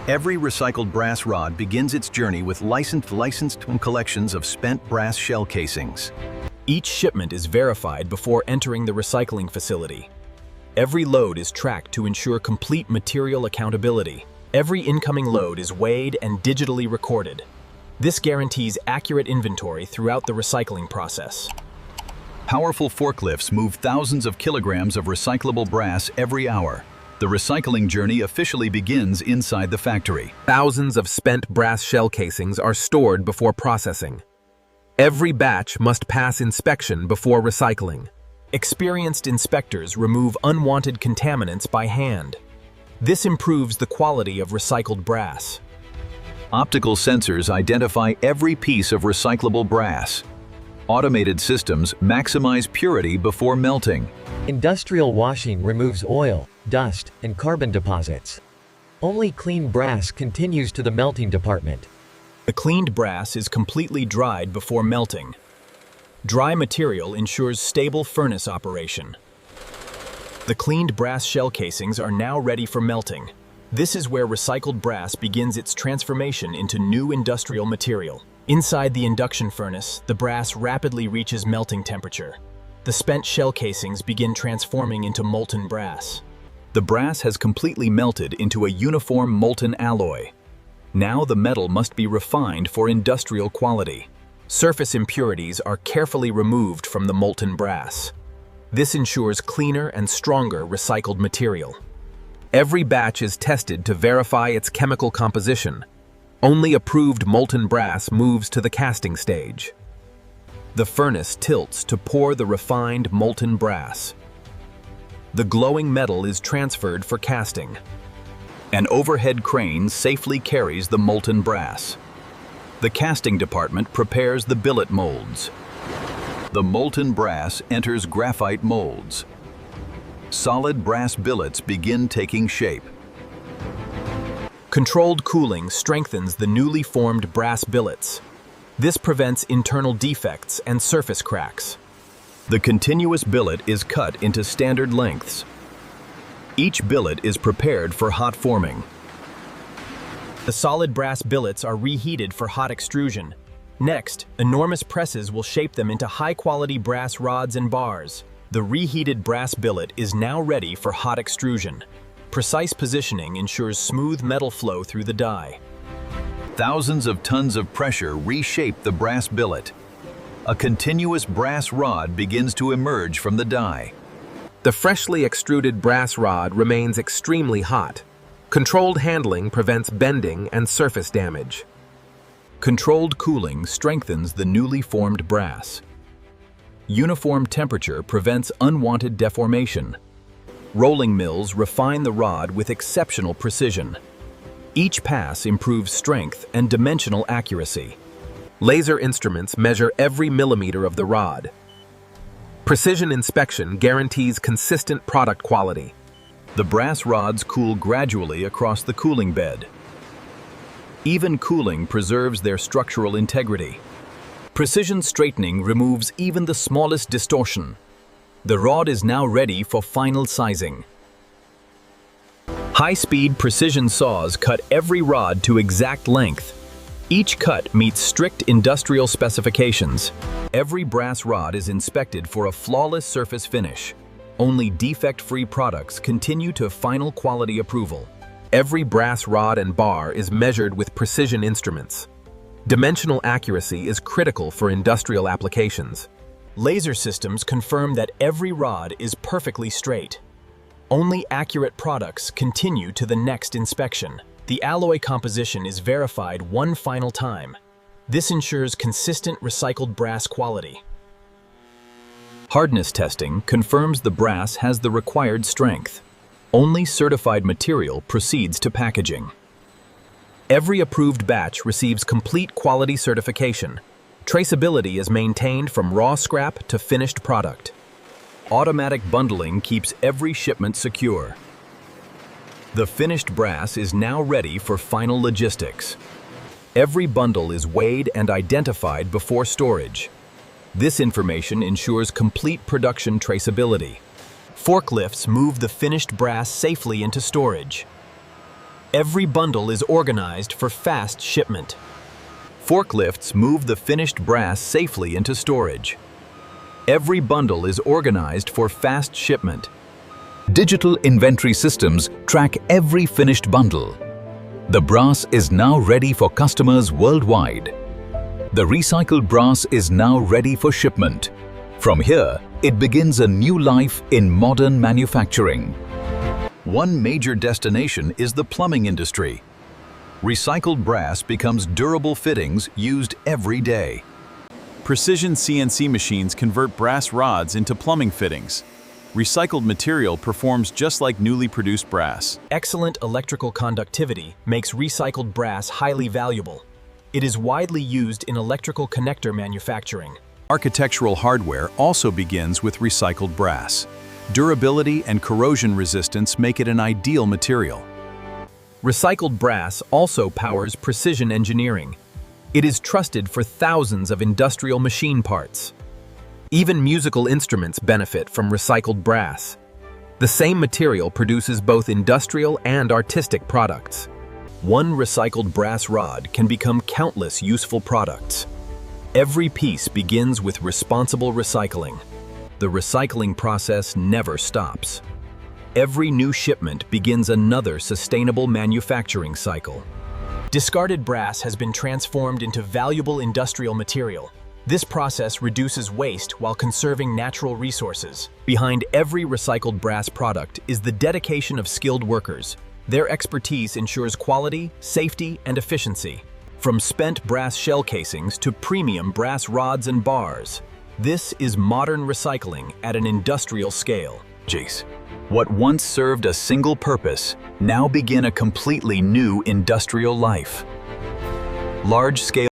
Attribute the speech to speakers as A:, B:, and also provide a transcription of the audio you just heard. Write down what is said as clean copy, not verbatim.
A: Every recycled brass rod begins its journey with licensed collections of spent brass shell casings.
B: Each shipment is verified before entering the recycling facility. Every load is tracked to ensure complete material accountability. Every incoming load is weighed and digitally recorded. This guarantees accurate inventory throughout the recycling process.
A: Powerful forklifts move thousands of kilograms of recyclable brass every hour. The recycling journey officially begins inside the factory.
C: Thousands of spent brass shell casings are stored before processing. Every batch must pass inspection before recycling.
B: Experienced inspectors remove unwanted contaminants by hand. This improves the quality of recycled brass.
A: Optical sensors identify every piece of recyclable brass. Automated systems maximize purity before melting.
D: Industrial washing removes oil, dust, and carbon deposits. Only clean brass continues to the melting department.
B: The cleaned brass is completely dried before melting. Dry material ensures stable furnace operation. The cleaned brass shell casings are now ready for melting. This is where recycled brass begins its transformation into new industrial material. Inside the induction furnace, the brass rapidly reaches melting temperature. The spent shell casings begin transforming into molten brass.
A: The brass has completely melted into a uniform molten alloy. Now the metal must be refined for industrial quality.
B: Surface impurities are carefully removed from the molten brass. This ensures cleaner and stronger recycled material.
C: Every batch is tested to verify its chemical composition. Only approved molten brass moves to the casting stage. The furnace tilts to pour the refined molten brass. The glowing metal is transferred for casting.
A: An overhead crane safely carries the molten brass. The casting department prepares the billet molds. The molten brass enters graphite molds. Solid brass billets begin taking shape.
B: Controlled cooling strengthens the newly formed brass billets. This prevents internal defects and surface cracks.
A: The continuous billet is cut into standard lengths. Each billet is prepared for hot forming.
B: The solid brass billets are reheated for hot extrusion. Next, enormous presses will shape them into high-quality brass rods and bars. The reheated brass billet is now ready for hot extrusion. Precise positioning ensures smooth metal flow through the die.
A: Thousands of tons of pressure reshape the brass billet. A continuous brass rod begins to emerge from the die.
C: The freshly extruded brass rod remains extremely hot. Controlled handling prevents bending and surface damage.
A: Controlled cooling strengthens the newly formed brass. Uniform temperature prevents unwanted deformation. Rolling mills refine the rod with exceptional precision. Each pass improves strength and dimensional accuracy.
C: Laser instruments measure every millimeter of the rod. Precision inspection guarantees consistent product quality.
A: The brass rods cool gradually across the cooling bed. Even cooling preserves their structural integrity. Precision straightening removes even the smallest distortion. The rod is now ready for final sizing. High-speed precision saws cut every rod to exact length. Each cut meets strict industrial specifications. Every brass rod is inspected for a flawless surface finish. Only defect-free products continue to final quality approval.
C: Every brass rod and bar is measured with precision instruments. Dimensional accuracy is critical for industrial applications.
B: Laser systems confirm that every rod is perfectly straight. Only accurate products continue to the next inspection. The alloy composition is verified one final time. This ensures consistent recycled brass quality. Hardness testing confirms the brass has the required strength. Only certified material proceeds to packaging. Every approved batch receives complete quality certification. Traceability is maintained from raw scrap to finished product. Automatic bundling keeps every shipment secure. The finished brass is now ready for final logistics. Every bundle is weighed and identified before storage. This information ensures complete production traceability. Forklifts move the finished brass safely into storage.
C: Every bundle is organized for fast shipment.
A: Forklifts move the finished brass safely into storage. Every bundle is organized for fast shipment. Digital inventory systems track every finished bundle. The brass is now ready for customers worldwide. The recycled brass is now ready for shipment. From here, it begins a new life in modern manufacturing. One major destination is the plumbing industry. Recycled brass becomes durable fittings used every day.
B: Precision CNC machines convert brass rods into plumbing fittings. Recycled material performs just like newly produced brass.
C: Excellent electrical conductivity makes recycled brass highly valuable. It is widely used in electrical connector manufacturing.
B: Architectural hardware also begins with recycled brass. Durability and corrosion resistance make it an ideal material.
C: Recycled brass also powers precision engineering. It is trusted for thousands of industrial machine parts. Even musical instruments benefit from recycled brass. The same material produces both industrial and artistic products. One recycled brass rod can become countless useful products. Every piece begins with responsible recycling. The recycling process never stops. Every new shipment begins another sustainable manufacturing cycle. Discarded brass has been transformed into valuable industrial material. This process reduces waste while conserving natural resources. Behind every recycled brass product is the dedication of skilled workers. Their expertise ensures quality, safety, and efficiency. From spent brass shell casings to premium brass rods and bars, this is modern recycling at an industrial scale.
A: What once served a single purpose now begin a completely new industrial life. Large-scale